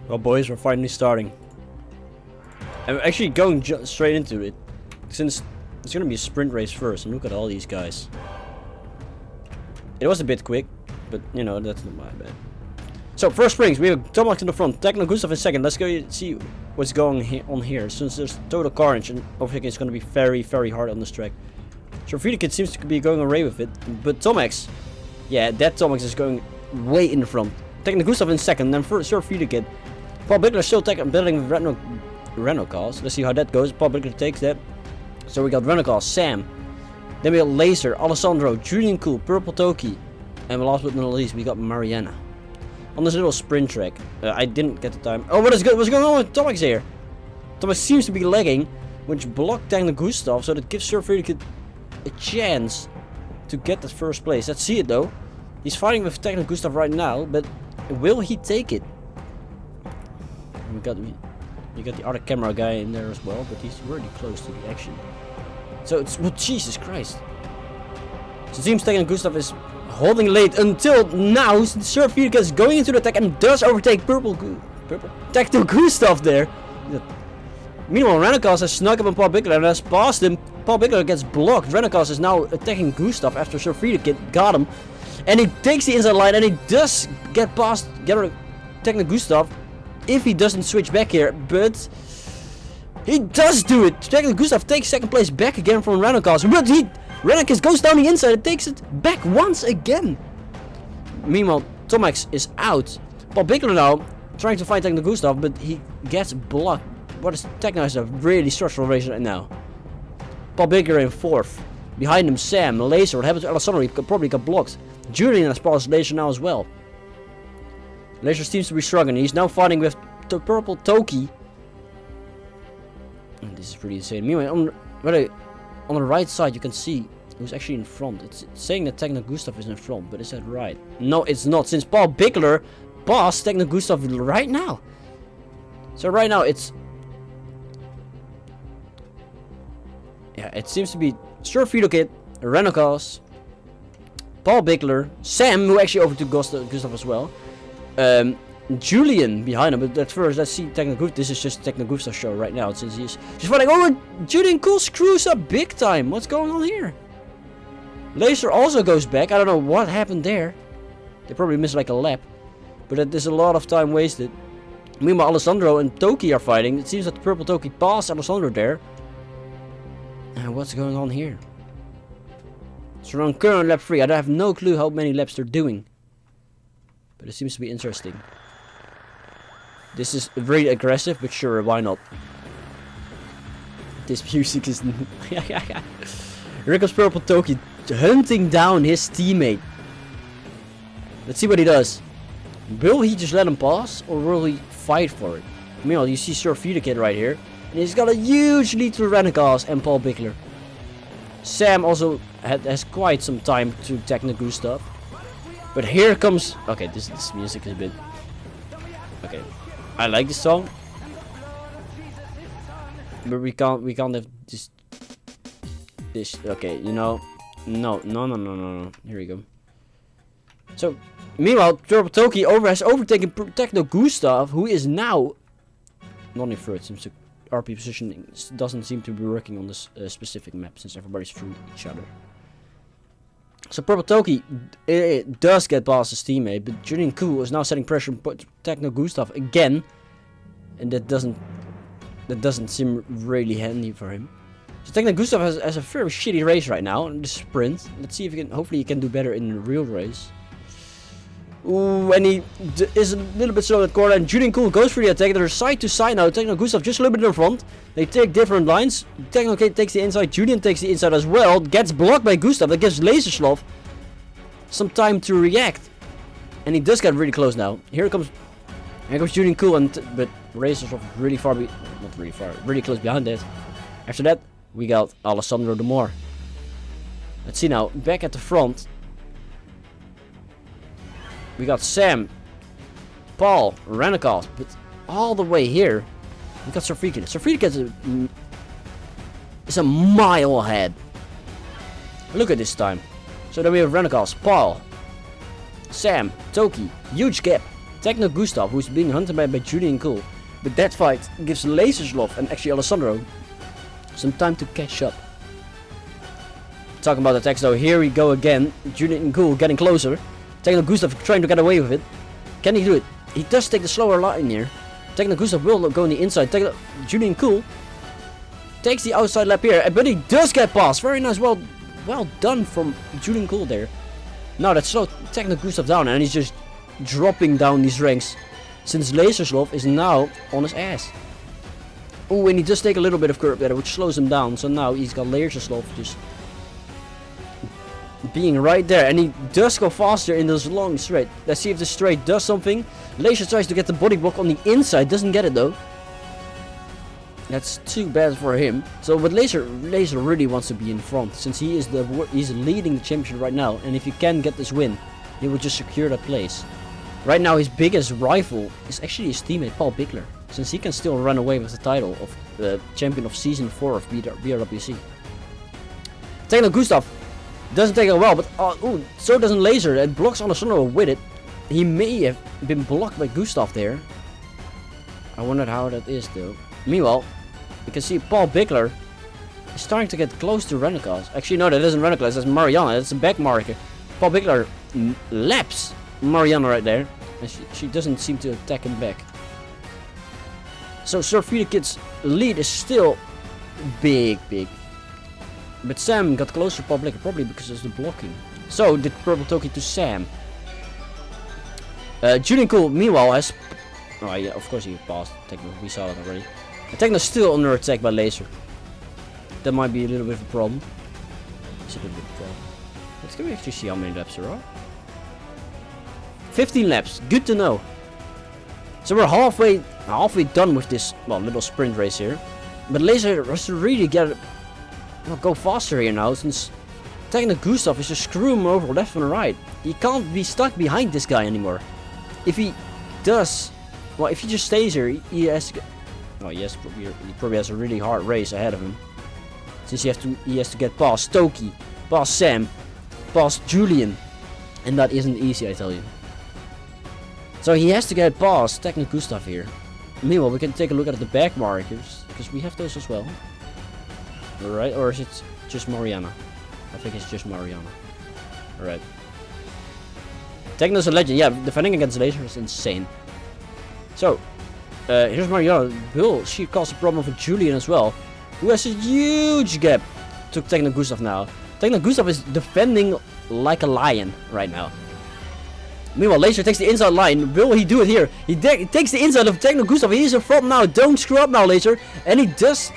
Well, boys, we're finally starting. I'm actually going straight into it, since it's gonna be a sprint race first. And look at all these guys. It was a bit quick, but you know, that's not my bad. So first springs, we have Tomac in the front, Techno Gustav in second. Let's go see what's going on here. Since there's total carnage and overtaking is gonna be very, very hard on this track. So Friedekid seems to be going away with it, but Tomax, yeah, that Tomax is going way in the front. Techno Gustav in second, then Sir Friedekid. Paul Bichler still battling with Renault cars. Let's see how that goes. Paul Bichler takes that. So we got Renault cars, Sam. Then we got Laser, Alessandro, Julian Cool, Purple Toki. And last but not least, we got Mariana. On this little sprint track. I didn't get the time. Oh, what's going on with Tomax here? Tomax seems to be lagging, which blocked Techno Gustav, so that gives Sir Friedekid a chance to get that first place. Let's see it though. He's fighting with Techno Gustav right now, but will he take it? We got the other camera guy in there as well, but he's really close to the action. So it's, well, Jesus Christ. So it seems Techno Gustav is holding late until now. Sir Friedekid is going into the attack and does overtake Purple Techno Gustav there. Meanwhile, Renacas has snuck up on Paul Bichler and has passed him. Paul Bichler gets blocked. Renacas is now attacking Gustav after Sir Friedekid got him. And he takes the inside line and he does get past Techno Gustav. If he doesn't switch back here, but he does do it. Techno Gustav takes second place back again from Renacas, but Renacas goes down the inside and takes it back once again. Meanwhile, Tomax is out. Paul Bichler now trying to find Techno Gustav, but he gets blocked. What is Techno is a really structural race right now. Paul Bichler in fourth. Behind him, Sam, Laser. What happened to Alessandro? He probably got blocked. Julian has passed Laser now as well. Laser seems to be struggling. He's now fighting with the Purple Toki. And this is pretty insane. Meanwhile, on the right side, you can see who's actually in front. It's saying that Techno Gustav is in front, but is that right? No, it's not. Since Paul Bichler passed Techno Gustav right now. So right now, it's... yeah, it seems to be Sir Friedekid, Renacas, Paul Bichler, Sam, who actually overtook Gustav as well. Julian behind him, but at first let's see Techno Gustav. This is just Techno Gustav's show right now, since he's fighting. Oh, Julian Cool screws up big time. What's going on here? Laser also goes back. I don't know what happened there. They probably missed like a lap, but there's a lot of time wasted. Meanwhile, Alessandro and Toki are fighting. It seems that the Purple Toki passed Alessandro there. And what's going on here? So on current lap 3, I have no clue how many laps they're doing. But it seems to be interesting. This is very aggressive, but sure, why not? This music is... Here comes Purple Toki hunting down his teammate. Let's see what he does. Will he just let him pass, or will he fight for it? Meanwhile, you see Sir Friedekid right here. And he's got a huge lead to Renacas and Paul Bichler. Sam also has quite some time to Techno Gustav. But here comes... okay, this music is a bit... okay, I like this song. But we can't have this... okay, you know... No. Here we go. So, meanwhile, Purple Toki has overtaken Techno Gustav, who is now... not in third. Seems to... RP positioning doesn't seem to be working on this specific map, since everybody's through each other. So Purple Toki does get past his teammate, but Julian Cool is now setting pressure on Techno Gustav again, and that doesn't seem really handy for him. So Techno Gustav has a very shitty race right now in the sprint. Let's see if he can. Hopefully, he can do better in the real race. Ooh, and he is a little bit slow in the corner, and Julian Cool goes for the attack. They're side to side now. Techno Gustav just a little bit in front. They take different lines. Techno takes the inside. Julian takes the inside as well. Gets blocked by Gustav. That gives Lasersloth some time to react. And he does get really close now. Here comes Julian Cool, but Lasersloth is really close behind it. After that, we got Alessandro de Moor. Let's see now. Back at the front. We got Sam, Paul, Renacas, but all the way here, we got Sir Friedekid. Sir Friedekid is a mile ahead. Look at this time. So then we have Renacas, Paul, Sam, Toki, huge gap. Techno Gustav, who's being hunted by Julian Cool. But that fight gives Lasersloth and actually Alessandro some time to catch up. Talking about attacks though, here we go again. Julian Cool getting closer. Techno Gustav trying to get away with it. Can he do it? He does take the slower line here. Techno Gustav will go on the inside. Julian Cool takes the outside lap here, but he does get past. Very nice, well done from Julian Cool there. Now that slowed Techno Gustav down, and he's just dropping down these ranks since Lasersloth is now on his ass. Oh, and he does take a little bit of curb there, which slows him down. So now he's got Lasersloth just being right there, and he does go faster in this long straight. Let's see if the straight does something. Laser tries to get the body block on the inside, doesn't get it though. That's too bad for him. So, but Laser really wants to be in front, since he's leading the championship right now, and if he can get this win, he will just secure that place. Right now, his biggest rival is actually his teammate Paul Bichler, since he can still run away with the title of the champion of season 4 of BRWC. Techno Gustav doesn't take it well, but so doesn't Laser. It blocks Alessandro with it. He may have been blocked by Gustav there. I wondered how that is though. Meanwhile, you can see Paul Bichler is starting to get close to Renekas. Actually, no, that isn't Renekas, that's Mariana. That's a back marker. Paul Bichler laps Mariana right there, and she doesn't seem to attack him back. So Surfita Kid's lead is still big. But Sam got closer to Paul Bichler, probably because of the blocking. So did Purple Toki to Sam. Julian Cool, meanwhile, has... Oh yeah, of course he passed Techno, we saw that already. And Techno's still under attack by Laser. That might be a little bit of a problem. It's a little bit of a problem. Let's go actually see how many laps there are. 15 laps, good to know. So we're halfway done with this, well, little sprint race here. But Laser has to really go faster here now, since Techno Gustav is just screwing him over left and right. He can't be stuck behind this guy anymore. If he does, well, if he just stays here, he has to. Oh yes, he probably has a really hard race ahead of him, since he has to get past Toki, past Sam, past Julian, and that isn't easy, I tell you. So he has to get past Techno Gustav here. Meanwhile, we can take a look at the back markers, because we have those as well. Alright, or is it just Mariana? I think it's just Mariana. Alright. Techno's a legend, yeah, defending against Laser is insane. So, here's Mariana. She caused a problem for Julian as well, who has a huge gap to Techno Gustav now. Techno Gustav is defending like a lion right now. Meanwhile, Laser takes the inside line. Will he do it here? He takes the inside of Techno Gustav. He's in front now. Don't screw up now, Laser. And he does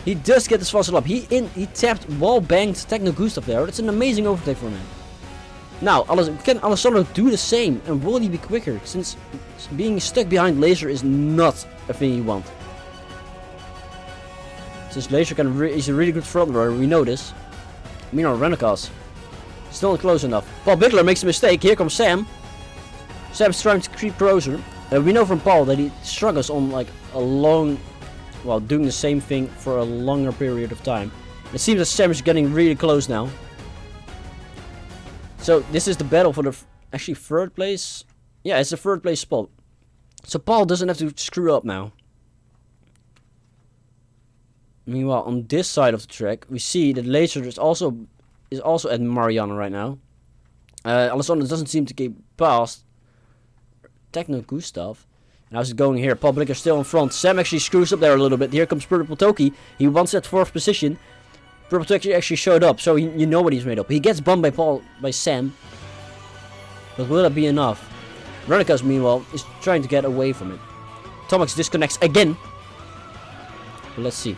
get this fast up. He tapped, wall banged Techno Gustav there. That's an amazing overtake for him. Now, can Alessandro do the same? And will he be quicker? Since being stuck behind Laser is not a thing you want. Since Laser is a really good front runner, we know this. Meanwhile, Renekas still not close enough. Paul Bichler makes a mistake. Here comes Sam. Sam's trying to creep closer. We know from Paul that he struggles on like a long, well, doing the same thing for a longer period of time. It seems that Sam is getting really close now. So this is the battle for the actually third place. Yeah, it's the third place spot. So Paul doesn't have to screw up now. Meanwhile, on this side of the track, we see that Laser is also at Mariana right now. Alessandro doesn't seem to get past Techno Gustav. And how's it going here? Paul Bichler still in front. Sam actually screws up there a little bit. Here comes Purple Toki. He wants that 4th position. Purple Toki actually showed up, so you know what he's made up. He gets bumped by Sam. But will that be enough? Renekas, meanwhile, is trying to get away from it. Tomax disconnects again. But let's see.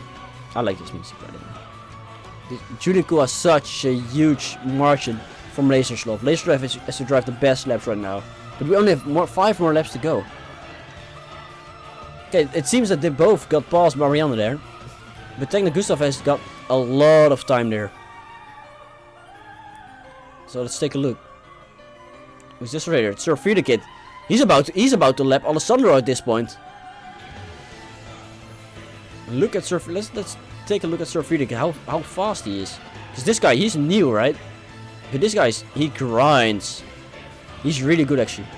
I like this music right now. Julian Cool has such a huge margin from Lasersloth. Lasersloth has to drive the best laps right now. But we only have 5 more laps to go. Okay, it seems that they both got past Mariana there. But Techno Gustav has got a lot of time there. So let's take a look. Who's this right here? It's Surfita Kid. He's about to lap Alessandro at this point. Look at let's take a look at Surfita Kid, how fast he is. Because this guy, he's new, right? But this guy, he grinds. He's really good actually.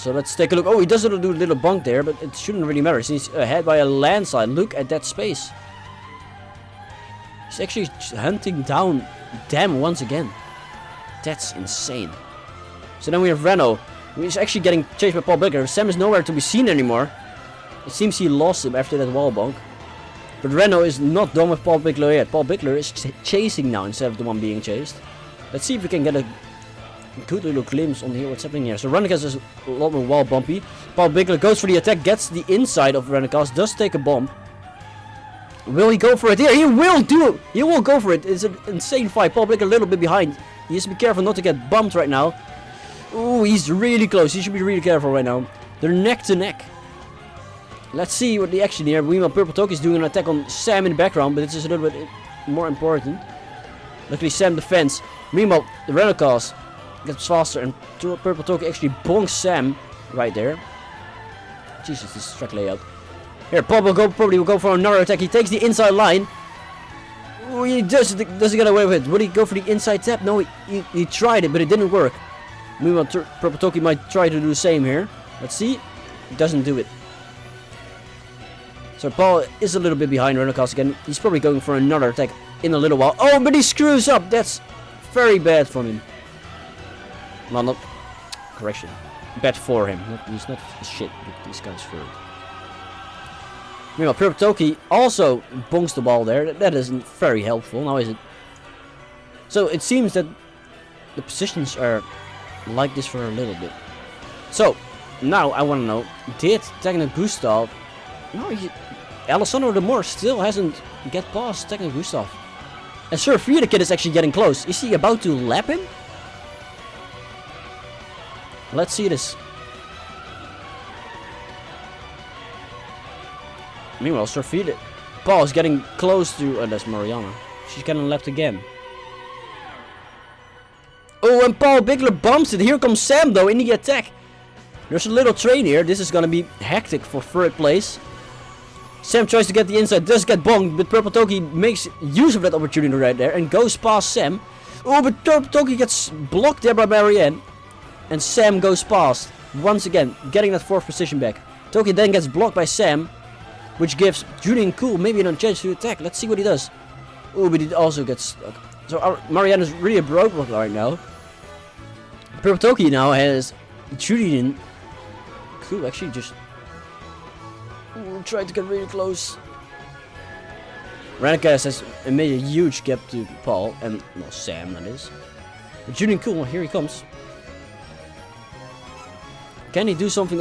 So let's take a look. Oh, he does do a little bunk there, but it shouldn't really matter. He's ahead by a landslide. Look at that space. He's actually hunting down Dem once again. That's insane. So then we have Renault. He's actually getting chased by Paul Bichler. Sam is nowhere to be seen anymore. It seems he lost him after that wall bonk. But Renault is not done with Paul Bichler yet. Paul Bichler is chasing now instead of the one being chased. Let's see if we can get a good little glimpse on here what's happening here. So Renegas is a lot more wall bumpy. Paul Bichler goes for the attack, gets the inside of Renegas, does take a bump. Will he go for it here? He will do it! He will go for it. It's an insane fight. Paul Bichler a little bit behind. He has to be careful not to get bumped right now. Ooh, he's really close. He should be really careful right now. They're neck to neck. Let's see what the action here. Meanwhile, Purple Toki is doing an attack on Sam in the background, but this is a little bit more important. Luckily, Sam defends. Meanwhile, the Renegas gets faster, and Purple Toki actually bonks Sam right there. Jesus, this track layout. Here, Paul will probably will go for another attack. He takes the inside line. Ooh, he doesn't get away with it. Would he go for the inside tap? No, he tried it, but it didn't work. Meanwhile, Purple Toki might try to do the same here. Let's see. He doesn't do it. So Paul is a little bit behind Renegas again. He's probably going for another attack in a little while. Oh, but he screws up. That's very bad from him. Well, not correction. Bad for him. He's not shit with these guys for it. Meanwhile, Purple Toki also bonks the ball there. That isn't very helpful, now is it? So it seems that the positions are like this for a little bit. So now I want to know: did Techno Gustav? No, Alessandro de Moor still hasn't get past Techno Gustav. And Sir Kid is actually getting close. Is he about to lap him? Let's see this. Meanwhile, Sir Paul is getting close to. That's Mariana. She's getting lapped again. Oh, and Paul Bichler bumps it. Here comes Sam though in the attack. There's a little train here. This is gonna be hectic for third place. Sam tries to get the inside, does get bonked, but Purple Toki makes use of that opportunity right there and goes past Sam. Oh, but Purple Toki gets blocked there by Marianne. And Sam goes past. Once again, getting that fourth position back. Toki then gets blocked by Sam, which gives Julian Cool maybe a chance to attack. Let's see what he does. Oh, but he also gets stuck. So Marianne is really a roadblock right now. Purple Toki now has Julian Cool actually just tried to get really close. Renegas has made a huge gap to Paul and well, Sam that is. But Julian Cool, here he comes. Can he do something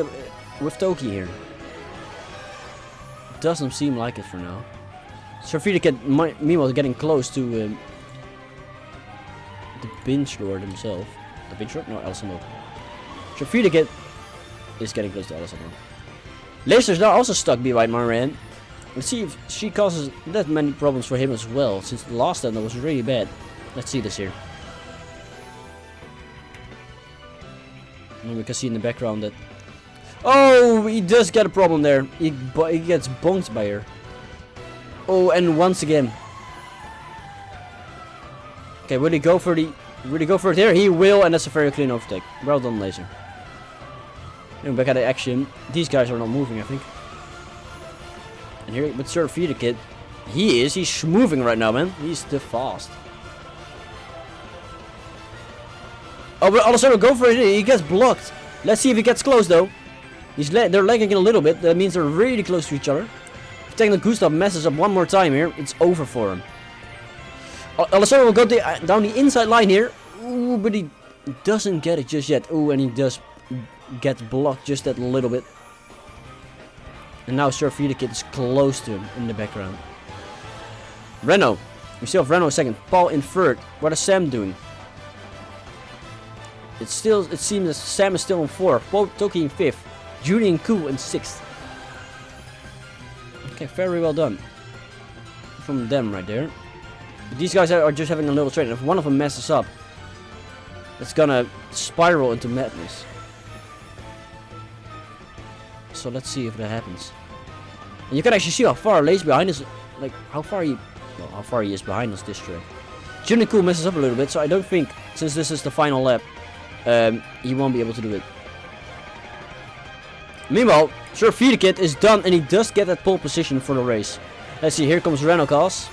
with Toki here? Doesn't seem like it for now. Sir Kid meanwhile getting close to the Binge Lord himself. The Binge Lord? No, Alessandro. Sir Kid is getting close to Alessandro. Laser's now also stuck behind Marianne. Let's see if she causes that many problems for him as well, since the last time that was really bad. Let's see this here. And we can see in the background that... Oh, he does get a problem there. He gets bonked by her. Oh, and once again. Okay, will he go for it here? He will, and that's a very clean overtake. Well done, Laser. And back at the action. These guys are not moving, I think. And here with Sir Kid, he's moving right now, man. He's too fast. Oh, but Alessandro go for it. He gets blocked. Let's see if he gets close though. They're lagging in a little bit. That means they're really close to each other. If Techno Gustav messes up one more time here, it's over for him. Alessandro will go down the inside line here. Ooh, but he doesn't get it just yet. Ooh, and he does get blocked just that little bit. And now Sir Kid is close to him in the background. Renault. We still have Renault second. Paul in third. What is Sam doing? It seems that Sam is still in fourth. Paul Toki in fifth. Julian Koo in sixth. Okay, very well done. From them right there. But these guys are just having a little trade. If one of them messes up, it's gonna spiral into madness. So let's see if that happens. And you can actually see how far Lace behind us, like how far he is behind us this track. Julian Koo messes up a little bit, so I don't think, since this is the final lap, he won't be able to do it. Meanwhile, Sir Kid is done and he does get that pole position for the race. Let's see, here comes Renault cars.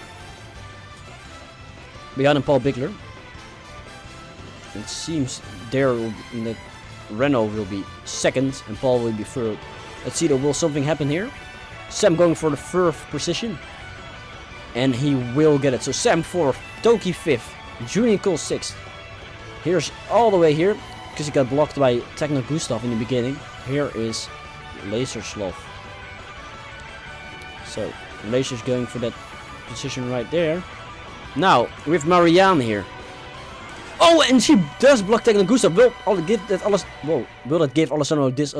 Behind him, Paul Bichler. It seems there that Renault will be second and Paul will be third. Let's see, will something happen here? Sam going for the third position. And he will get it. So Sam 4th, Toki 5th, Junior Cole 6th. Here's all the way here, because he got blocked by Techno Gustav in the beginning. Here is Lasersloth. So Laser's going for that position right there. Now we have Marianne here. Oh, and she does block Techno Gustav. Will that give Alessandro this?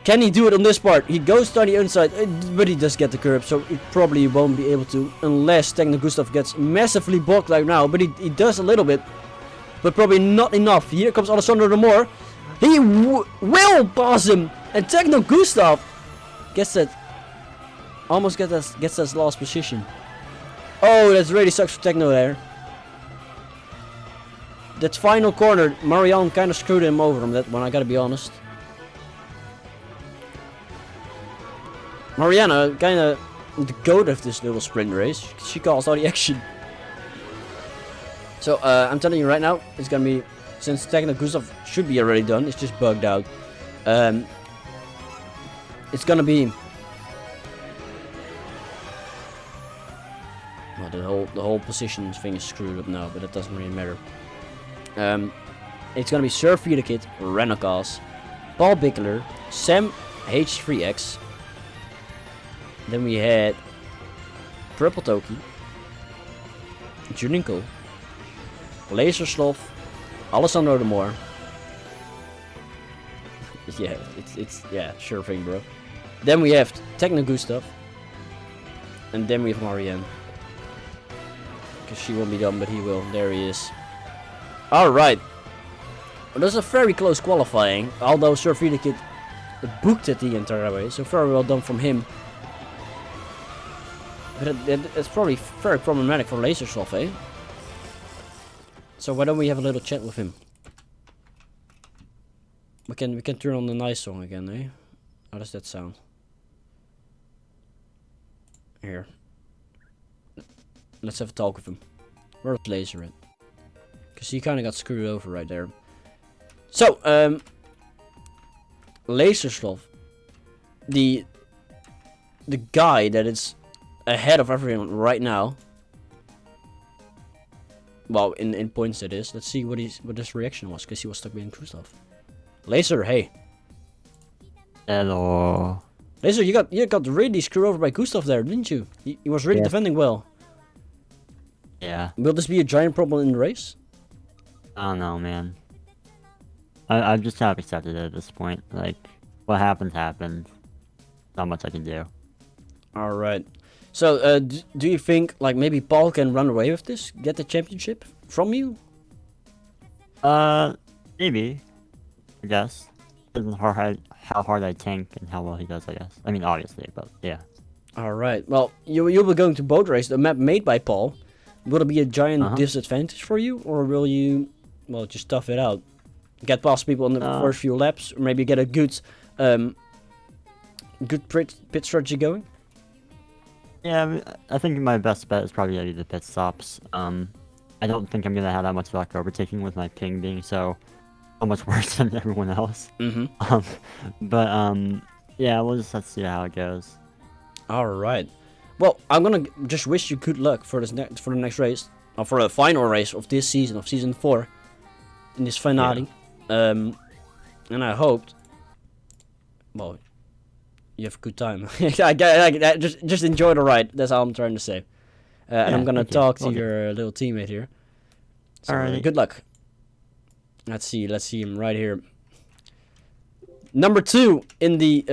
Can he do it on this part? He goes to the inside, but he does get the curb, so he probably won't be able to unless Techno Gustav gets massively blocked like now. But he does a little bit, but probably not enough. Here comes Alessandro de Moor. He will pass him, and Techno Gustav gets that. Almost gets that last position. Oh, that really sucks for Techno there. That final corner, Marianne kind of screwed him over on that one. I gotta be honest. Mariana, kind of the goat of this little sprint race. She calls all the action. So, I'm telling you right now, it's gonna be, since Techno Gustav should be already done, it's just bugged out. It's gonna be... Well, the whole position thing is screwed up now, but it doesn't really matter. It's gonna be Sir Kid, Renault cars, Paul Bichler, Sam H3X. Then we had Purple Toki, Juninko, Lasersloth, Alessandro de Moor. Yeah, it's sure thing, bro. Then we have Techno Gustav, and then we have Marianne. Because she won't be done, but he will. There he is. All right. Well, that's a very close qualifying, although Sir Kid booked it the entire way, so very well done from him. But it's probably very problematic for Lasersloth, eh? So why don't we have a little chat with him? We can turn on the nice song again, eh? How does that sound? Here. Let's have a talk with him. Where's Laser at? Because he kind of got screwed over right there. So, Lasersloth, the guy that is ahead of everyone right now. Well, in points it is. Let's see what his reaction was, because he was stuck behind Gustav. Laser, hey. Hello. Laser, you got really screwed over by Gustav there, didn't you? He was really defending well. Yeah. Will this be a giant problem in the race? I don't know, man. I'm just kind of accepted it at this point. Like, what happens, happens. Not much I can do. Alright. So, do you think, like, maybe Paul can run away with this? Get the championship from you? Maybe. I guess. Depends on how hard I tank and how well he does, I guess. I mean, obviously, but yeah. Alright. Well, you'll be going to Boatrace, the map made by Paul. Will it be a giant disadvantage for you? Or will you, well, just tough it out? Get past people in the first few laps? Or maybe get a good pit strategy going? Yeah, I think my best bet is probably gonna be the pit stops. I don't think I'm gonna have that much luck overtaking with my ping being so much worse than everyone else. Yeah, we'll just have to see how it goes. All right. Well, I'm gonna just wish you good luck for the next race, or for the final race of this season, of season 4, in this finale. Yeah. And I hoped, well, you have a good time. just enjoy the ride. That's all I'm trying to say. And I'm gonna talk to your little teammate here. So, alright. Good luck. Let's see him right here. Number 2 in the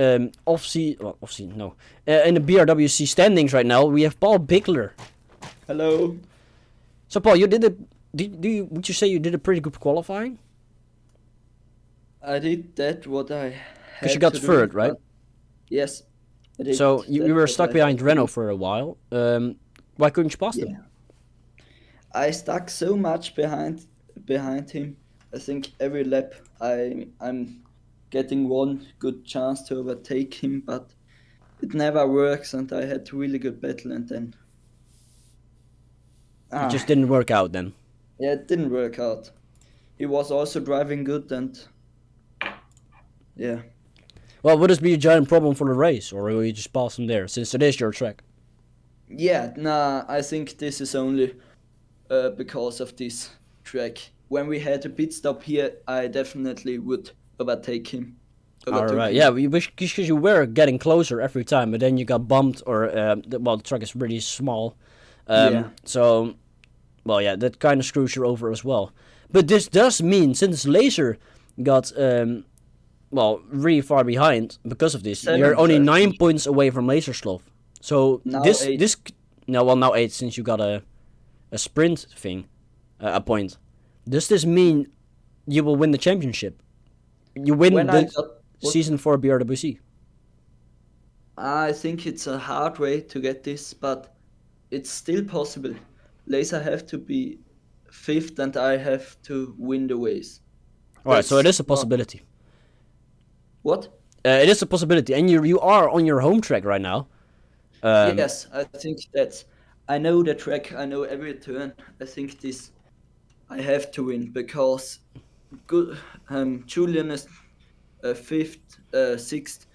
in the BRWC standings right now, we have Paul Bichler. Hello. So Paul, you would you say you did a pretty good qualifying? I did that what I had. Because you got third, right? Yes. I did so you were stuck behind Renault for a while. Why couldn't you pass them? I stuck so much behind him. I think every lap I'm getting one good chance to overtake him, but it never works, and I had really good battle, and then It just didn't work out then. yeah, it didn't work out. He was also driving good, and yeah. Well, would this be a giant problem for the race, or will you just pass him there, since it is your track? Yeah, nah, I think this is only because of this track. When we had a pit stop here, I definitely would overtake him. Alright, yeah, because you were getting closer every time, but then you got bumped, or, well, the track is really small. Yeah. So, well, yeah, that kind of screws you over as well. But this does mean, since Laser got, well, really far behind because of this, you're only 9 points away from Lasersloth. So, Now this, 8. now 8, since you got a sprint thing, a point. Does this mean you will win the championship? You win Season 4 BRWC. I think it's a hard way to get this, but it's still possible. Laser have to be 5th, and I have to win the race. Alright, so it is a possibility. What? It is a possibility, and you are on your home track right now. Yes, I think that's. I know the track. I know every turn. I think this. I have to win because good. Julian is 5th, 6th.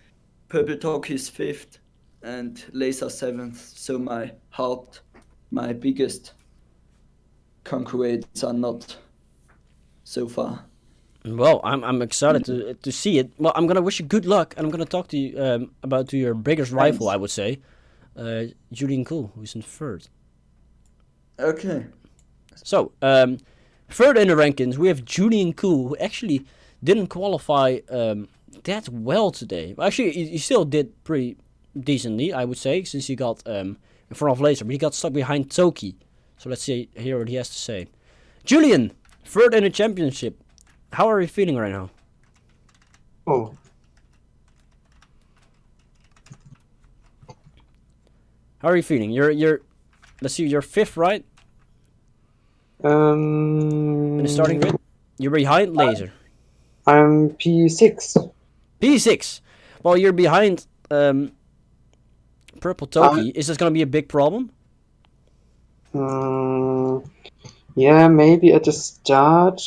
Purple Talk is 5th, and Laser 7th. So my biggest concurrents are not so far. Well, I'm excited to see it. Well, I'm gonna wish you good luck, and I'm gonna talk to you about your biggest rival, I would say, Julian Cool, who's in 3rd. Okay. So, 3rd in the rankings, we have Julian Cool, who actually didn't qualify that well today. Actually, he still did pretty decently, I would say, since he got in front of Laser, but he got stuck behind Toki. So let's hear what he has to say. Julian, 3rd in the championship. How are you feeling right now? Oh. How are you feeling? You're let's see, you're 5th, right? In the starting grid? You're behind Laser. I'm P6. P6. Well, you're behind Purple Toki. Is this gonna be a big problem? Yeah, maybe at the start.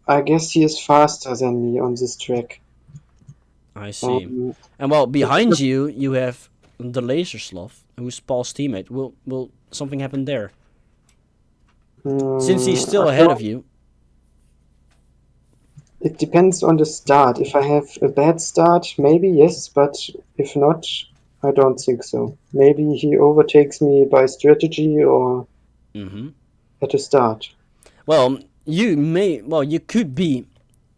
I guess he is faster than me on this track. I see. And well, behind you, you have the Lasersloth, who's Paul's teammate. Will something happen there? Since he's still ahead of you. It depends on the start. If I have a bad start, maybe yes, but if not, I don't think so. Maybe he overtakes me by strategy or at the start. Well, you could be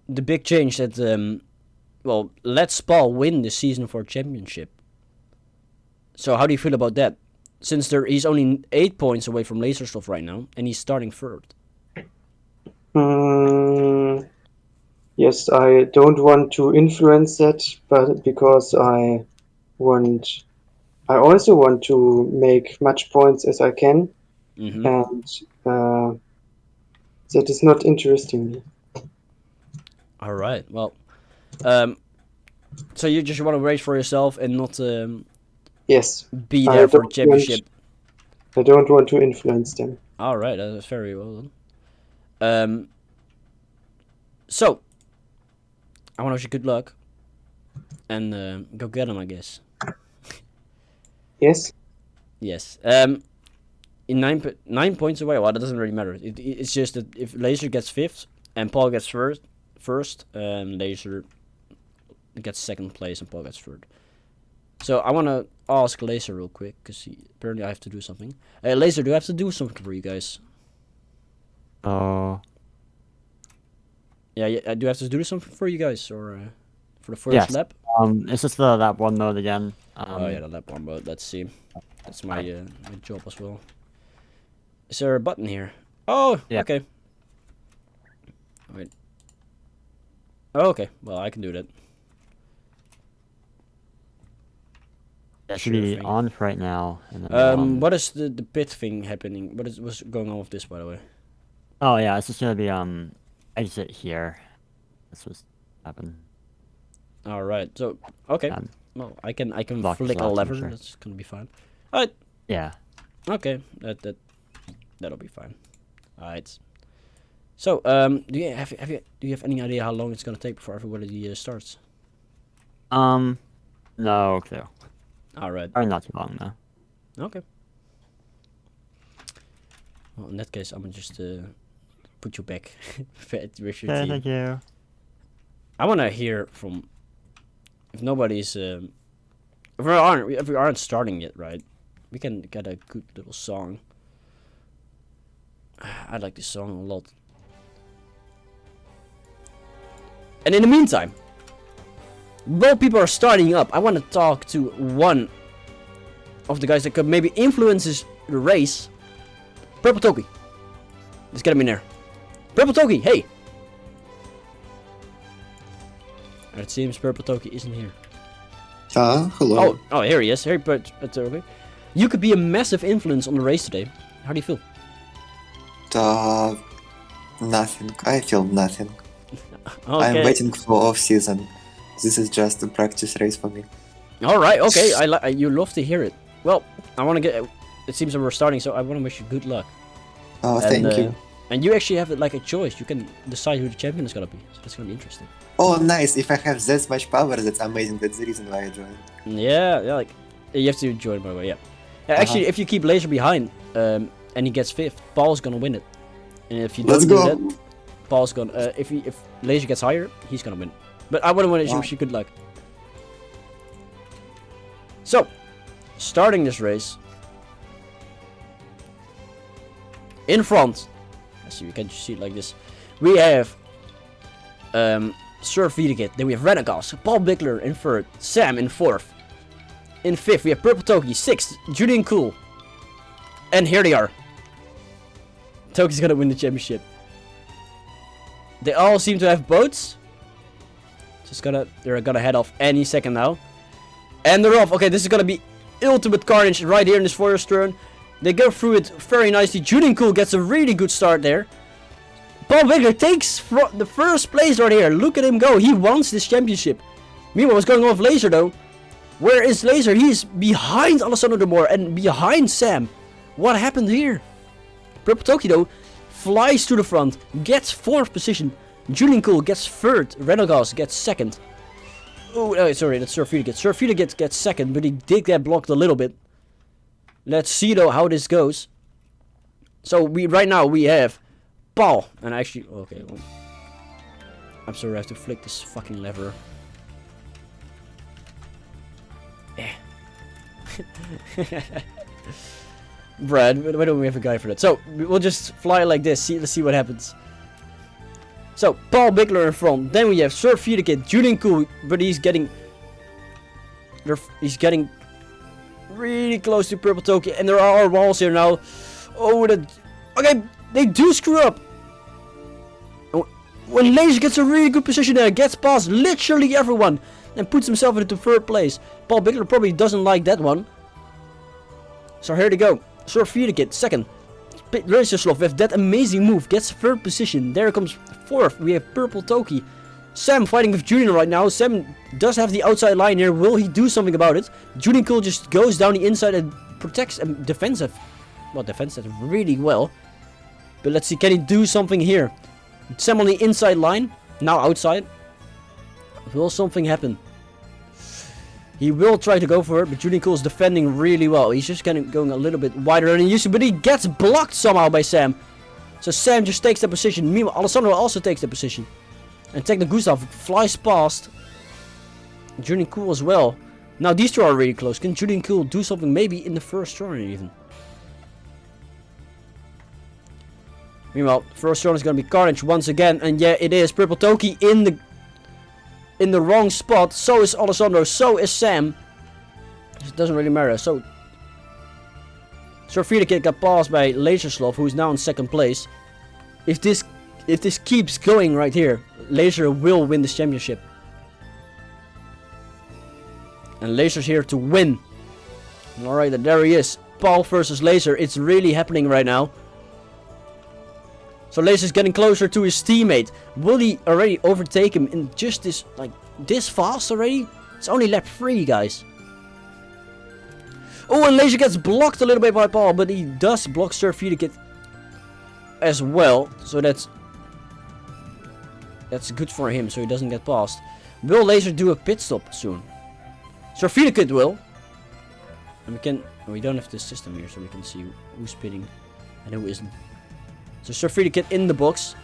the big change that, well, lets Paul win the Season 4 championship. So how do you feel about that? Since he's only 8 points away from Lasersloth right now, and he's starting 3rd. Yes, I don't want to influence that, but because I also want to make much points as I can, and that is not interesting me. All right. Well, so you just want to race for yourself and not yes, be there for the championship. I don't want to influence them. All right, that's very well done. So I want to wish you good luck and go get him, I guess. Yes. Yes. In 9 points away. Well, that doesn't really matter. It's just that if Laser gets 5th and Paul gets first, Laser gets 2nd place and Paul gets 3rd. So I want to ask Laser real quick, because apparently I have to do something. Laser, do I have to do something for you guys? Yeah, I do have to do something for you guys, or for the first lap? It's just the lap 1 mode again. Oh yeah, the lap 1 mode. Let's see. That's my my job as well. Is there a button here? Oh, yeah. Okay. Wait. Oh, okay. Well, I can do that. That should be on right now. And what is the pit thing happening? What's going on with this, by the way? Oh yeah, it's just gonna be exit here. That's what's happened. All right. So okay. Um, Well, I can Lock flick a slot, lever. sure. That's gonna be fine. All right. Yeah. Okay. That'll be fine. All right. So do you have any idea how long it's gonna take before everybody starts? No clue. All right. Or not too long though. Okay. Well, in that case, I'm gonna just put you back with your Okay, team. thank you. I wanna hear from if nobody's if we aren't starting yet, right? We can get a good little song. I like this song a lot. And in the meantime, while people are starting up, I want to talk to one of the guys that could maybe influences the race. Purple Toki. Let's get him in there. Purple Toki, hey! And it seems Purple Toki isn't here. Hello. Oh, here he is. Hey, Toki. You could be a massive influence on the race today. How do you feel? Nothing. I feel nothing. Okay. I'm waiting for off season. This is just a practice race for me. All right. Okay. You love to hear it. Well, I want to get. It seems that we're starting, so I want to wish you good luck. Oh, thank you. And you actually have like a choice. You can decide who the champion is gonna be. So that's gonna be interesting. Oh, nice. If I have this much power, that's amazing. That's the reason why I joined. Yeah. Like you have to join, by the way. Yeah. Actually, if you keep Laser behind, and he gets 5th, Paul's gonna win it. And if you don't Let's do go. that, Paul's gonna. If Laser gets higher, he's gonna win. But I wouldn't want to wish you good luck. So, starting this race. In front, I see, you can just see it like this. We have Sir Videgit, then we have Renegas, Paul Bichler in 3rd, Sam in 4th. In 5th, we have Purple Toki, 6th, Julian Cool. And here they are. Toki's gonna win the championship. They all seem to have boats. They're gonna head off any second now. And they're off. Okay, this is gonna be ultimate carnage right here in this forest turn. They go through it very nicely. Julian Cool gets a really good start there. Paul Bichler takes the first place right here. Look at him go. He wants this championship. Meanwhile, what's going on with Laser though? Where is Laser? He's behind Alessandro De Moor and behind Sam. What happened here? Purple Toki though flies to the front, gets 4th position. Julian Cool gets 3rd. Renegas gets 2nd. Oh, sorry, that's Sir Videgit. Sir Videgit gets 2nd, but he did get blocked a little bit. Let's see though how this goes. So right now we have Paul, and actually, okay, well, I'm sorry, I have to flick this fucking lever. Brad, why don't we have a guy for that? So we'll just fly like this. Let's see what happens. So Paul Bichler in front. Then we have Sir Videgit, Julian Cool, but he's getting really close to Purple Toki, and there are walls here now. Oh, okay, they do screw up. When Laser gets a really good position there, gets past literally everyone, and puts himself into 3rd place. Paul Bichler probably doesn't like that one. So here they go. Sir Videgit, 2nd. Lasersloth with that amazing move gets 3rd position. There comes 4th. We have Purple Toki. Sam fighting with Julian right now. Sam does have the outside line here. Will he do something about it? Julian Cool just goes down the inside and protects and defends it really well. But let's see, can he do something here? Sam on the inside line. Now outside. Will something happen? He will try to go for it, but Julian Cool is defending really well. He's just kind of going a little bit wider than he used to, but he gets blocked somehow by Sam. So Sam just takes the position. Meanwhile, Alessandro also takes the position. And Techno Gustav flies past Julian Cool as well. Now these two are really close. Can Julian Cool do something maybe in the first turn even? Meanwhile, first turn is going to be carnage once again. And yeah, it is. Purple Toki in the wrong spot. So is Alessandro. So is Sam. It doesn't really matter. So Sir Videgit got passed by Lasersloth, who is now in 2nd place. If this keeps going right here, Laser will win this championship. And Laser's here to win. Alright, there he is. Paul versus Laser. It's really happening right now. So Laser's getting closer to his teammate. Will he already overtake him in just this, like, this fast already? It's only lap 3, guys. Oh, and Laser gets blocked a little bit by Paul, but he does block Sir Kid as well. So that's good for him, so he doesn't get past. Will Laser do a pit stop soon? Sir Kid will. And we don't have this system here, so we can see who's pitting and who isn't. So Sir Kid in the box.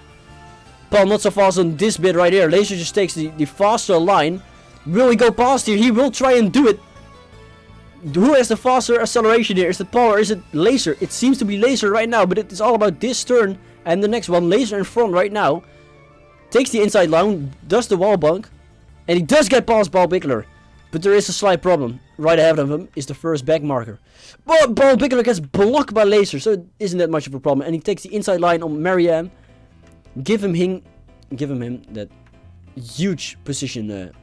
Paul not so fast on this bit right here. Laser just takes the faster line. Will he go past here? He will try and do it. Who has the faster acceleration here? Is it Paul or is it Laser? It seems to be Laser right now, but it is all about this turn and the next one. Laser in front right now. Takes the inside line, does the wall bunk, and he does get past paulbichler. But there is a slight problem. Right ahead of him is the first back marker. But paulbichler gets blocked by Laser, so it isn't that much of a problem. And he takes the inside line on Marianne. Give him that huge position.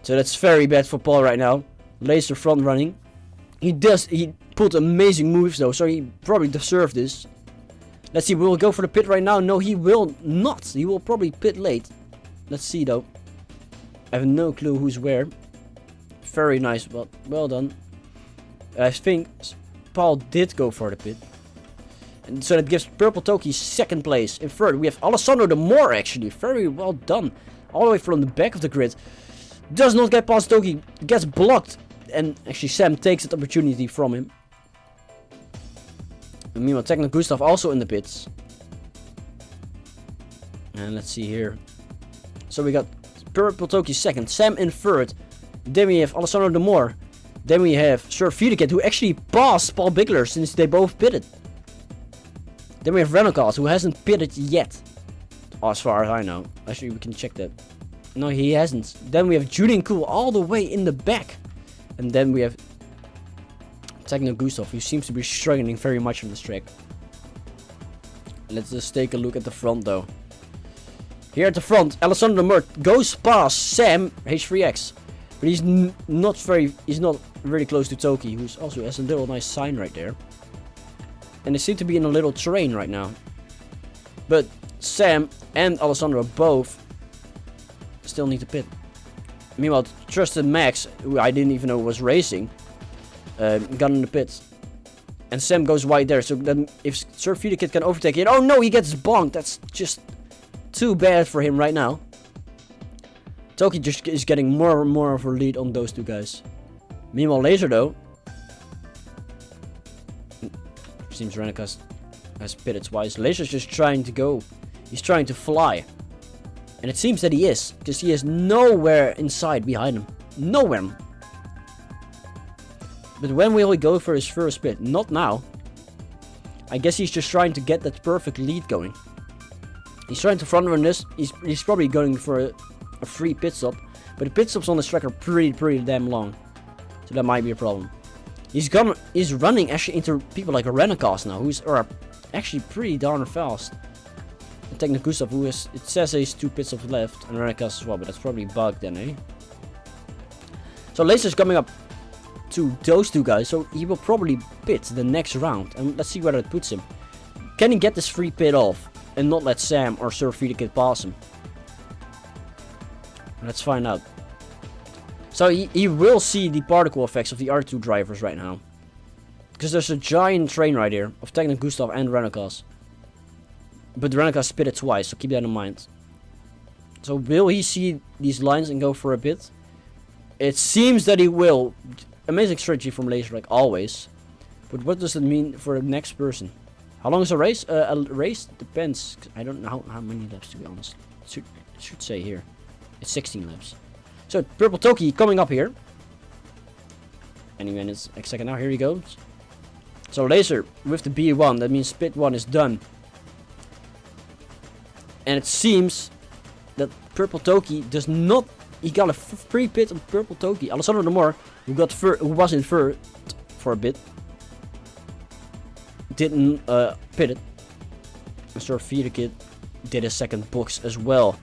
So that's very bad for Paul right now. Laser front running. He pulled amazing moves though, so he probably deserved this. Let's see, will he go for the pit right now? No, he will not. He will probably pit late. Let's see though. I have no clue who's where. Very nice, well done. I think Paul did go for the pit. And so that gives Purple Toki second place. In third, we have Alessandro de Moor actually. Very well done. All the way from the back of the grid. Does not get past Toki. Gets blocked. And actually Sam takes that opportunity from him. And meanwhile, Techno Gustav also in the pits. And let's see here. So we got Purple Toki second. Sam in third. Then we have Alessandro de Moor. Then we have Sir Wiedekind, who actually passed paulbichler since they both pitted. Then we have Renocast, who hasn't pitted yet. As far as I know. Actually, we can check that. No, he hasn't. Then we have Julian Cool all the way in the back. And then we have Techno Gustav, who seems to be struggling very much on this track. Let's just take a look at the front though. Here at the front, Alessandro de Moor goes past Sam H3X. But he's not very close to Toki, who also has a little nice sign right there. And they seem to be in a little terrain right now. But Sam and Alessandro both still need to pit. Meanwhile, Trusted Max, who I didn't even know was racing, got in the pit. And Sam goes wide there. So then if Sir Wiedekind can overtake it. Oh no, he gets bonked. That's just too bad for him right now. Toki just is getting more and more of a lead on those two guys. Meanwhile, Laser though. Seems Renocast has pitted twice. Laser's just trying to go. He's trying to fly. And it seems that he is. Because he is nowhere inside behind him. Nowhere. But when will he go for his first pit? Not now. I guess he's just trying to get that perfect lead going. He's trying to front run this. He's probably going for a free pit stop. But the pit stops on this track are pretty damn long. So that might be a problem. He's running actually into people like a Renocast now, are actually pretty darn fast. And Techno Gustav, it says he's 2 pit stops left, and Renocast as well, but that's probably bugged then, eh? So Laser's coming up to those two guys, so he will probably pit the next round, and let's see where that puts him. Can he get this free pit off, and not let Sam or Sir Wiedekind pass him? Let's find out. So he will see the particle effects of the other two drivers right now. Because there's a giant train right here of Techno Gustav and Renocast. But Renocast pitted twice, so keep that in mind. So will he see these lines and go for a bit? It seems that he will. Amazing strategy from Laser, like always. But what does it mean for the next person? How long is a race? A race depends. I don't know how many laps, to be honest. It should say here. It's 16 laps. So, Purple Toki coming up here. Any minutes, a second now, here he goes. So, Laser with the B1, that means pit 1 is done. And it seems that Purple Toki does not... He got a free pit on Purple Toki. Alessandro de Moor, who was in third for a bit, didn't pit it. Sir Wiedekind did a second box as well.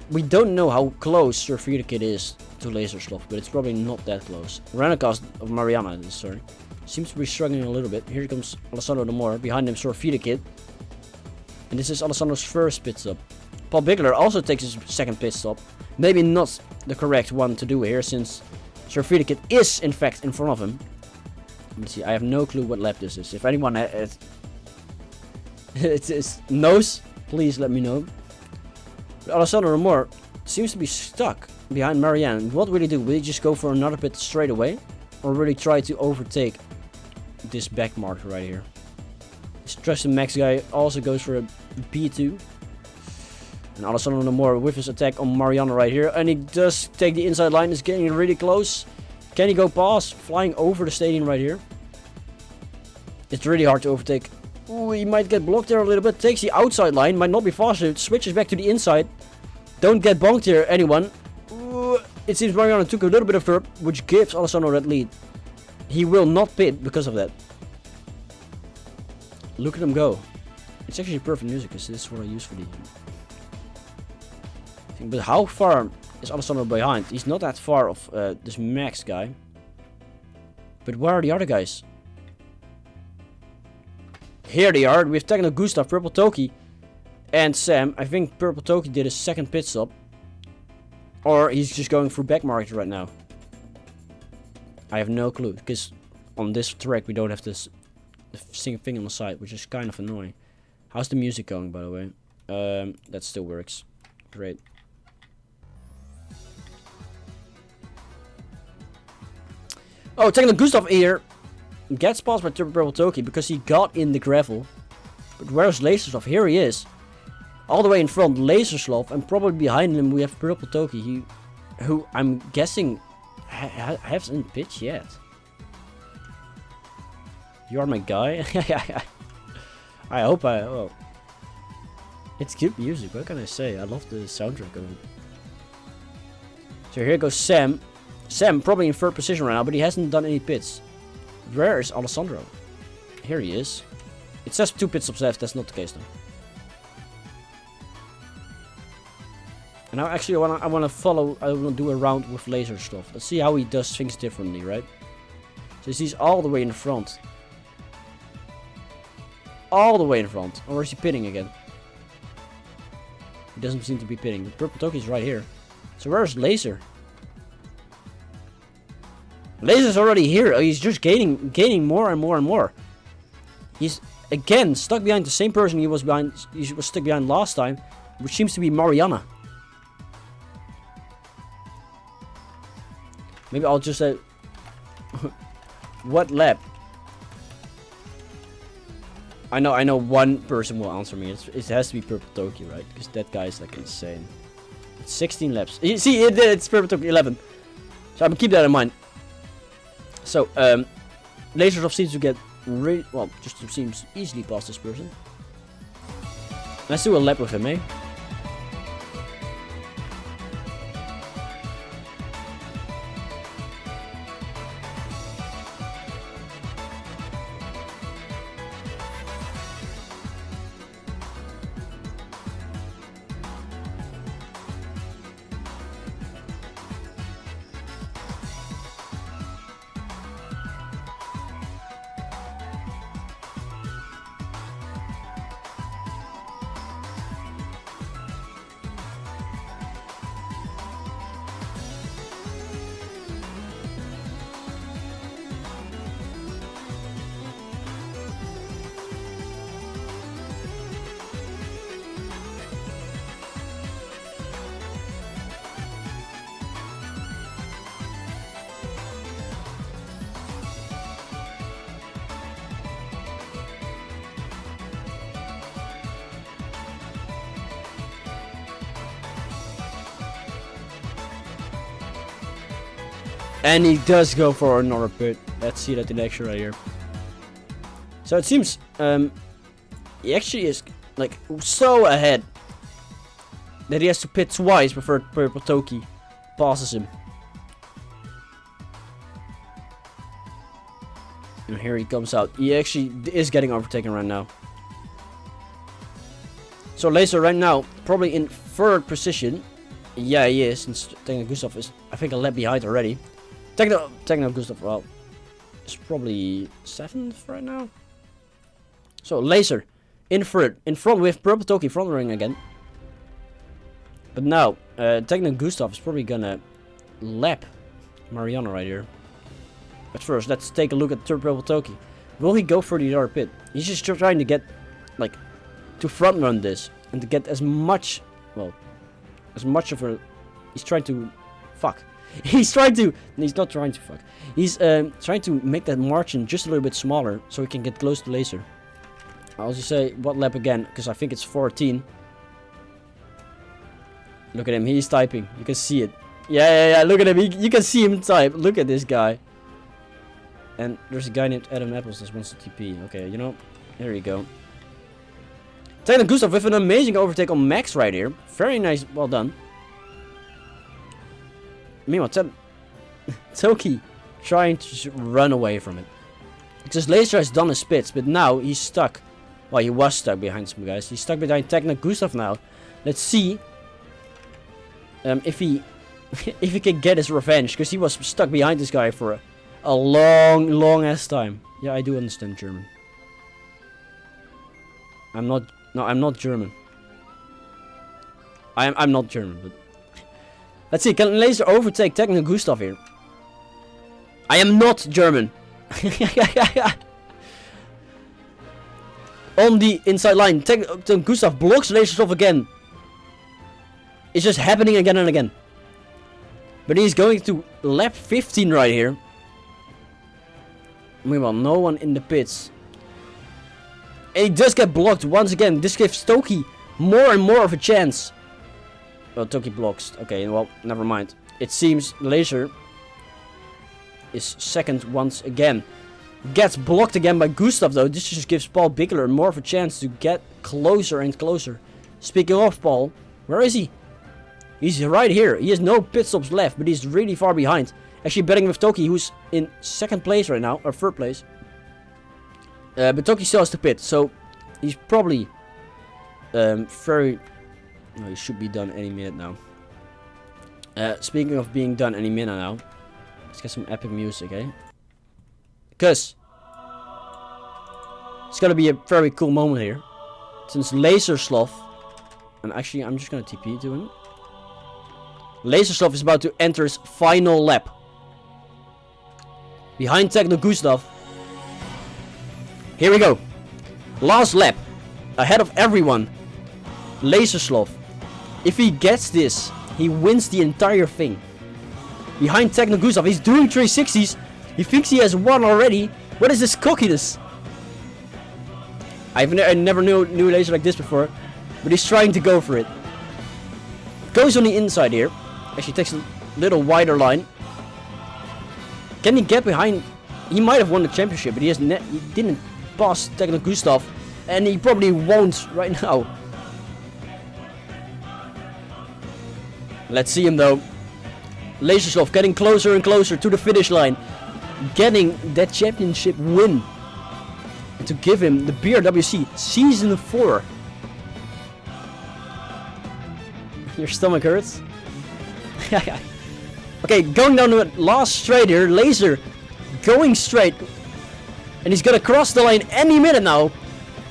We don't know how close Sir Wiedekind is to Lasersloth, but it's probably not that close. Renocast of Mariana, sorry, seems to be struggling a little bit. Here comes Alessandro de Moor, behind him Sir Wiedekind. And this is Alessandro's first pit stop. Paul Bichler also takes his second pit stop. Maybe not the correct one to do here, since Sir Friedekit is in fact in front of him. Let me see, I have no clue what lap this is. If anyone knows, please let me know. But Alessandro Moore seems to be stuck behind Marianne. What will he do? Will he just go for another pit straight away? Or will he try to overtake this back mark right here? This Trusted Max guy also goes for a P2. And Alessandro Moore with his attack on Marianne right here. And he does take the inside line. It's getting really close. Can he go past? Flying over the stadium right here. It's really hard to overtake. Ooh, he might get blocked there a little bit. Takes the outside line. Might not be faster. Switches back to the inside. Don't get bonked here, anyone. Ooh, it seems Marianne took a little bit of verb, which gives Alessandro that lead. He will not pit because of that. Look at him go. It's actually perfect music, because this is what I use for the... But how far is Alessandro behind? He's not that far off this Max guy. But where are the other guys? Here they are. We have Techno Gustav, Purple Toki, and Sam. I think Purple Toki did a second pit stop. Or he's just going through back market right now. I have no clue, because on this track we don't have this single thing on the side, which is kind of annoying. How's the music going, by the way? That still works. Great. Oh, Techno Gustav here gets passed by Purple Toki because he got in the gravel. But where's Lasersloth? Here he is. All the way in front, Lasersloth, and probably behind him we have Purple Toki, who I'm guessing hasn't pitched yet. You are my guy. I hope well, it's good music. What can I say? I love the soundtrack of it. So here goes Sam. Sam probably in third position right now, but he hasn't done any pits. Where is Alessandro? Here he is. It says 2 pit stops left. That's not the case though. And now actually I want to do a round with Lasersloth. Let's see how he does things differently, right? So he's all the way in front. All the way in front. Or is he pitting again? He doesn't seem to be pitting. The Purple Toki's right here. So where's Laser? Laser's already here. Oh, he's just gaining more and more and more. He's again stuck behind the same person he was stuck behind last time, which seems to be Mariana. Maybe I'll just say what lap? I know one person will answer me. It has to be Purple Toki, right? Because that guy is like insane. It's 16 laps. You see, it's Purple Toki 11. So I'm gonna keep that in mind. So, Lasersloth seems to get really, well, just seems easily past this person. Let's do a lap with him, eh? And he does go for another pit. Let's see that in action right here. So it seems he actually is like so ahead that he has to pit twice before Purple Toki passes him. And here he comes out. He actually is getting overtaken right now. So Laser right now probably in third position. Yeah, he is. Since Techno Gustav is, I think, a lap behind already. Techno Gustav, well, is probably 7th right now. So Laser in third, in front with Purple Toki front running again. But now, Techno Gustav is probably gonna lap Mariano right here. But first, let's take a look at Turbo Toki. Will he go for the other pit? He's just trying to get, like, to front run this. And to get as much, well, as much of a... He's trying to... Fuck. He's trying to... He's not trying to fuck. He's trying to make that margin just a little bit smaller. So he can get close to Laser. I'll just say, what lap again? Because I think it's 14. Look at him, he's typing. You can see it. Yeah, look at him. You can see him type. Look at this guy. And there's a guy named Adam Apples that wants to TP. Okay, you know, there you go. Techno Gustav with an amazing overtake on Max right here. Very nice, well done. Meanwhile, Toki trying to run away from it. Because Laser has done his spits, but now he's stuck. Well, he was stuck behind some guys. He's stuck behind Techno Gustav now. Let's see if he can get his revenge, because he was stuck behind this guy for a long ass time. Yeah, I do understand German. I'm not German. I'm not German, but let's see, can Laser overtake Techno Gustav here? I am not German. On the inside line, Techno Gustav blocks Lasersloth again. It's just happening again and again. But he's going to lap 15 right here. Meanwhile, no one in the pits. And he does get blocked once again. This gives Toki more and more of a chance. Well, Toki blocks. Okay, well, never mind. It seems Laser is second once again. Gets blocked again by Gustav though. This just gives Paul Bichler more of a chance to get closer and closer. Speaking of Paul, where is he? He's right here. He has no pit stops left, but he's really far behind. Actually betting with Toki, who's in second place right now, or third place. But Toki still has to pit, so he's probably very... No, he should be done any minute now. Speaking of being done any minute now, let's get some epic music, eh? Because it's gonna be a very cool moment here. Since Lasersloth, and actually I'm just gonna TP to him. Lasersloth is about to enter his final lap. Behind Techno Gustav. Here we go. Last lap. Ahead of everyone. Lasersloth. If he gets this, he wins the entire thing. Behind Techno Gustav. He's doing 360s. He thinks he has won already. What is this cockiness? I never knew Laser like this before. But he's trying to go for it. Goes on the inside here. Actually takes a little wider line. Can he get behind? He might have won the championship, but he didn't pass Techno Gustav. And he probably won't right now. Let's see him though. Lasersloth getting closer and closer to the finish line. Getting that championship win. And to give him the BRWC Season 4. Your stomach hurts? Okay, going down the last straight here. Laser going straight. And he's gonna cross the line any minute now.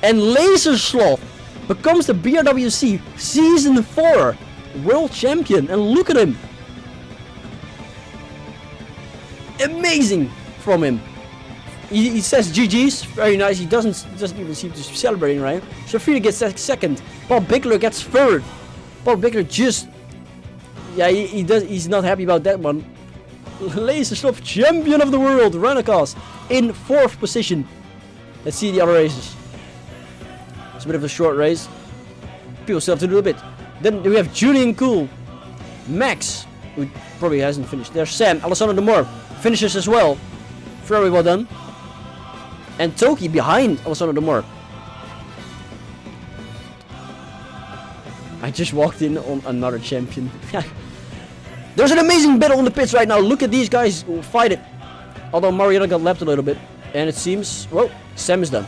And Lasersloth becomes the BRWC Season 4 World Champion. And look at him. Amazing from him. He says GG's, very nice. He doesn't even seem to be celebrating, right? Shafiri gets second. Paul Bichler gets third. Paul Bichler just... Yeah, he's not happy about that one. Lasersloth, champion of the world, Renekas in 4th position. Let's see the other races. It's a bit of a short race. People still have to do a bit. Then we have Julian Cool. Max, who probably hasn't finished. There's Sam, Alessandro De Moor finishes as well. Very well done. And Toki behind Alessandro De Moor. I just walked in on another champion. There's an amazing battle on the pits right now. Look at these guys who fight it. Although Mariano got lapped a little bit. And it seems... Well, Sam is done.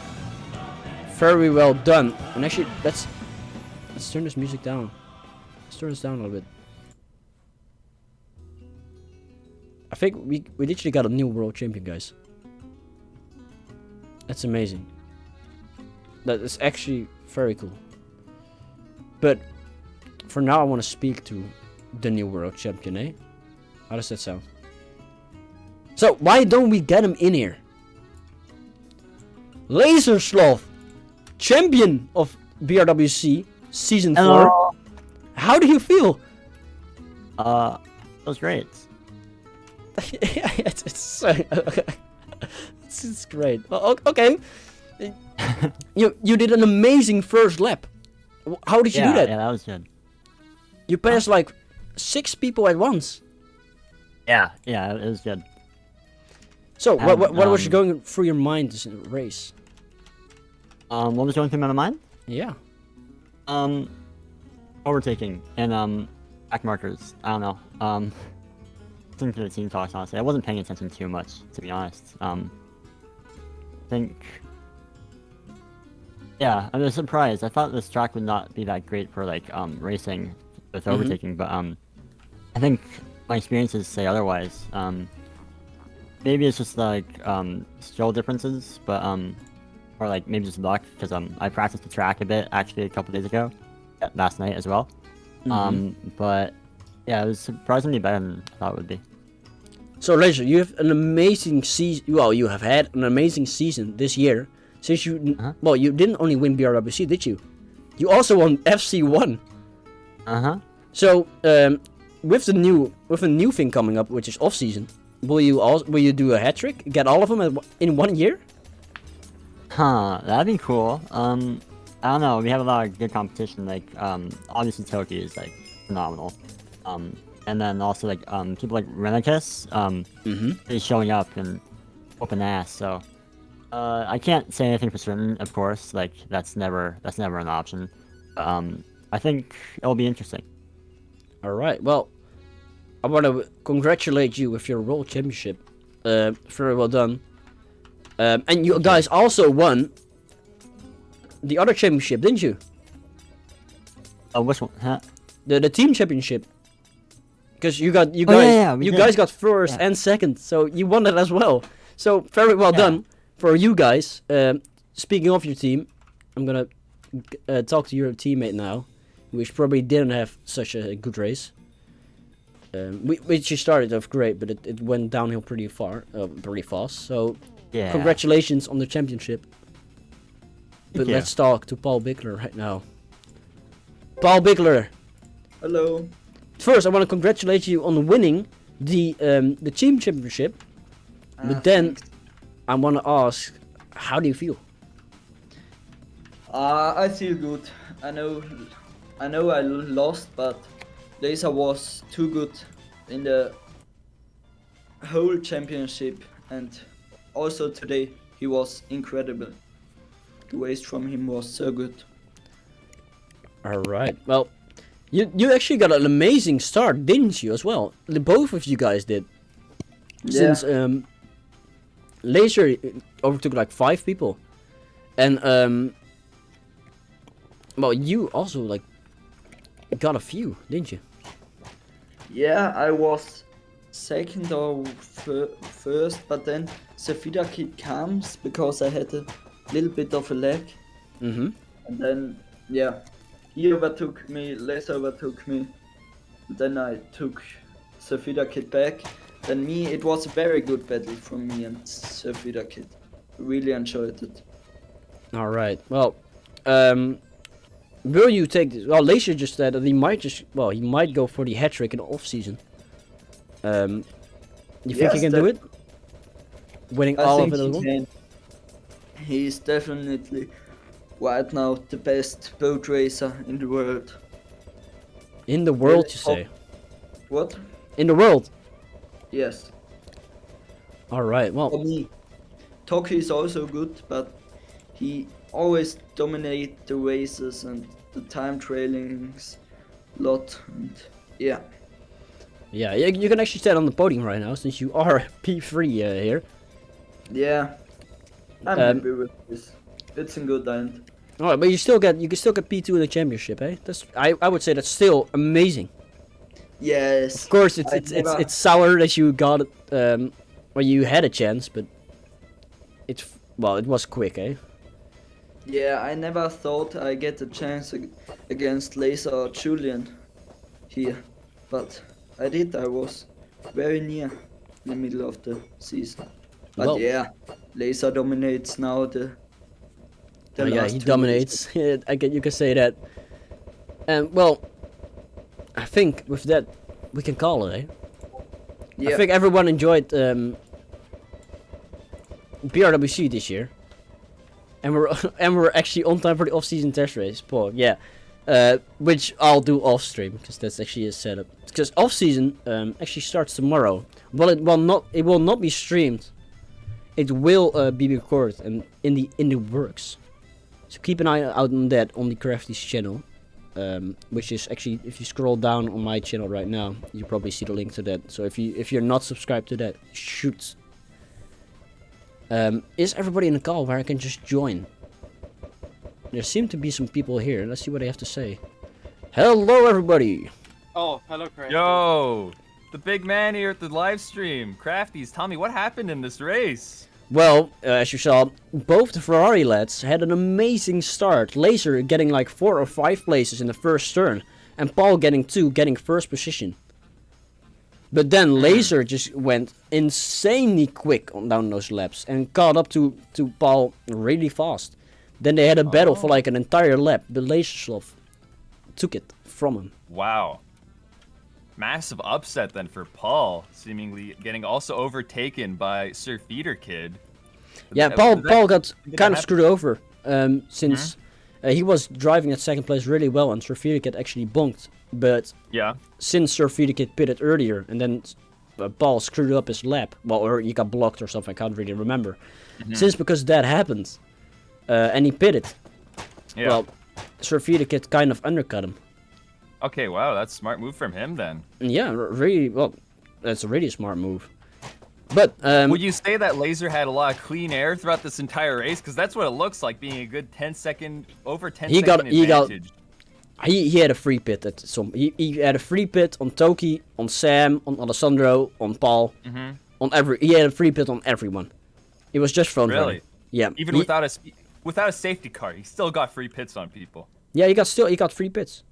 Very well done. And actually, let's turn this music down. Let's turn this down a little bit. I think we literally got a new world champion, guys. That's amazing. That is actually very cool. But for now, I want to speak to the new world champion, eh? How does that sound? So, why don't we get him in here? Lasersloth, champion of BRWC season 4. Hello. How do you feel? It was great. it's great. Okay. You did an amazing first lap. How did you do that? Yeah, that was good. You passed like 6 people at once. Yeah, it was good. So, what was going through your mind this race? What was going through my mind? Yeah. Overtaking and back markers. I don't know. Listening to the team talks, honestly, I wasn't paying attention too much, to be honest. I think. Yeah, I was surprised. I thought this track would not be that great for like racing with overtaking, but I think my experiences say otherwise. Maybe it's just like skill differences, but or like maybe just luck because I practiced the track a bit actually a couple days ago, last night as well. But yeah, it was surprisingly better than I thought it would be. So, Laser, you have an amazing season. Well, you have had an amazing season this year. Since you, well, you didn't only win BRWC, did you? You also won FC1. So, with a new thing coming up, which is off season, will you do a hat trick? Get all of them in 1 year? That'd be cool. I don't know. We have a lot of good competition. Like, obviously Toki is like phenomenal. And then also like people like Renicus, is showing up and whooping ass. So, I can't say anything for certain, of course. Like that's never an option. I think it'll be interesting. All right. Well, I want to congratulate you with your World Championship. Very well done. And you guys also won the other championship, didn't you? Oh, which one? Huh? The team championship. Because you guys got first and second, so you won it as well. So very well done for you guys. Speaking of your team, I'm gonna talk to your teammate now, which probably didn't have such a good race. We just started off great, but it went downhill pretty fast. So congratulations on the championship. But let's talk to Paul Bichler right now. Paul Bichler. Hello. First, I want to congratulate you on winning the team championship. But then, I want to ask, how do you feel? I feel good. I know I lost, but Laser was too good in the whole championship, and also today he was incredible. The race from him was so good. All right. Well, you actually got an amazing start, didn't you, as well? Both of you guys did. Yeah. Since Laser overtook like 5 people, and well, you also like got a few, didn't you? Yeah, I was second or first, but then Safida Kid comes because I had a little bit of a lag. And then, he overtook me, Les overtook me. Then I took Safida Kid back. Then it was a very good battle from me and Safida Kid. Really enjoyed it. All right. Well, will you take this? Well, Laser just said that he might go for the hat trick in the off season. You think he can do it? Winning all of it at once? He's definitely right now the best boat racer in the world. In the world, you say? What? In the world? Yes. All right. Well, for me, Toki is also good, but he always dominates the races and the time trailings a lot. And yeah, you can actually stand on the podium right now since you are P3 here. Yeah, I'm happy with this. It's a good end. All right, but you can still get P2 in the championship, eh? I would say that's still amazing. Yes. Of course, it's sour that you got it. Well, you had a chance, but it was quick, eh? Yeah, I never thought I get a chance against Laser or Julian. here, but I was very near in the middle of the season. But Well- yeah, Laser dominates now the Oh, yeah, last he 2 dominates. You can say that. And well, I think with that we can call it. Eh? Yeah. I think everyone enjoyed BRWC this year, and we're actually on time for the off-season test race. Paul, yeah, which I'll do off stream because that's actually a setup. Because off-season actually starts tomorrow. Well, it will not be streamed. It will be recorded and in the works. So keep an eye out on that on the Crafty's channel, which is actually, if you scroll down on my channel right now, you probably see the link to that. So if you're not subscribed to that, shoot. Is everybody in the call where I can just join? There seem to be some people here. Let's see what they have to say. Hello, everybody. Oh, hello, Crafty. Yo, the big man here at the live stream. Crafties, tell me what happened in this race. Well, as you saw, both the Ferrari lads had an amazing start. Laser getting like 4 or 5 places in the first turn, and Paul getting 2, getting first position. But then Laser just went insanely quick down those laps and caught up to Paul really fast. Then they had a battle for like an entire lap, but Lasersloth took it from him. Wow. Massive upset then for Paul, seemingly getting also overtaken by Sir Feeder Kid. Yeah, Paul got kind of screwed over since he was driving at second place really well and Sir Feeder Kid actually bonked. But yeah, since Sir Feeder Kid pitted earlier and then Paul screwed up his lap, well, or he got blocked or something, I can't really remember. Since because that happened and he pitted, well, Sir Feeder Kid kind of undercut him. Okay, wow, that's a smart move from him then. Yeah, really, well, that's a really smart move. But, would you say that Laser had a lot of clean air throughout this entire race? Because that's what it looks like, being a good 10 second, over 10 second advantage. He had a free pit at some. He had a free pit on Toki, on Sam, on Alessandro, on Paul, on he had a free pit on everyone. It was just fun. Really? Yeah. Even without a safety car, he still got free pits on people. Yeah, he got free pits.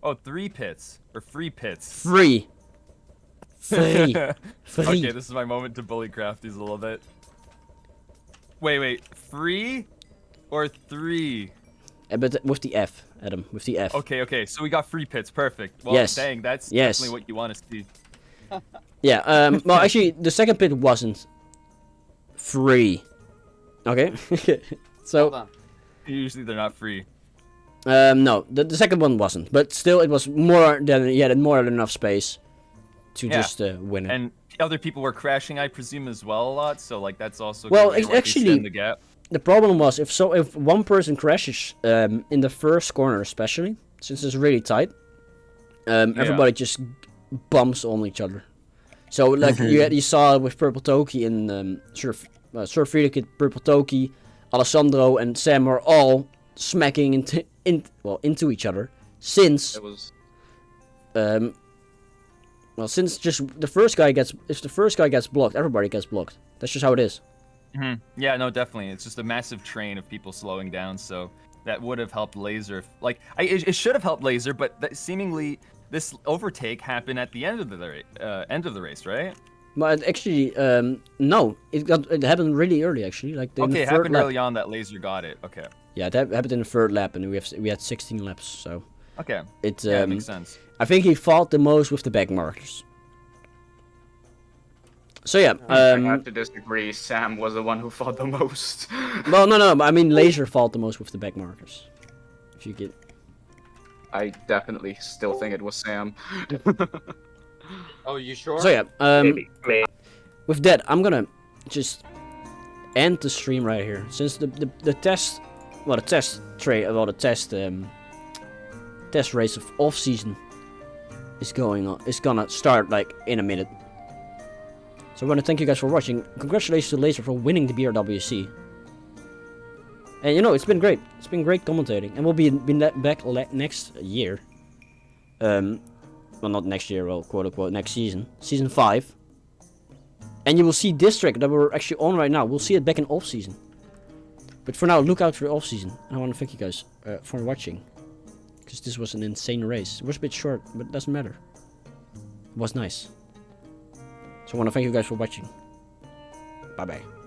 Oh, 3 pits or free pits. Free. Okay, this is my moment to bully Crafties a little bit. Wait, free or 3? But with the F, Adam, with the F. Okay, so we got free pits, perfect. Well, yes. dang, that's definitely what you want to see. Yeah, well, actually, the second pit wasn't free. Okay, so... Usually they're not free. No, the second one wasn't, but still it was more than, he had more than enough space to just win it. And other people were crashing, I presume, as well a lot, so like that's also well, it's actually the gap. The problem was if one person crashes in the first corner, especially since it's really tight, everybody just bumps on each other. So like you saw with Purple Toki and Sir Feeder Kid, Purple Toki, Alessandro and Sam were all smacking into each other since It was since just if the first guy gets blocked, everybody gets blocked. That's just how it is. Yeah, no, definitely. It's just a massive train of people slowing down, so that would have helped Laser. Like, it should have helped Laser, but seemingly this overtake happened at the end of the race, right? But actually, no, it happened really early actually. Like it happened early on that Laser got it. Okay. Yeah, that happened in the third lap, and we had 16 laps, so. Okay. It makes sense. I think he fought the most with the back markers. So yeah, I have to disagree. Sam was the one who fought the most. Well, no, I mean Laser fought the most with the back markers. If you get. I definitely still think it was Sam. Oh, you sure? So yeah, Maybe. with that, I'm gonna just end the stream right here, since the test, well, the test race of off season is gonna start like in a minute. So I want to thank you guys for watching. Congratulations to Laser for winning the BRWC. And you know, it's been great. It's been great commentating, and we'll be back next year. Well, not next year, well, quote unquote, next season, season 5. And you will see this track that we're actually on right now. We'll see it back in off season. But for now, look out for off season. And I want to thank you guys for watching. because this was an insane race. It was a bit short, but it doesn't matter. It was nice. So I want to thank you guys for watching. Bye bye.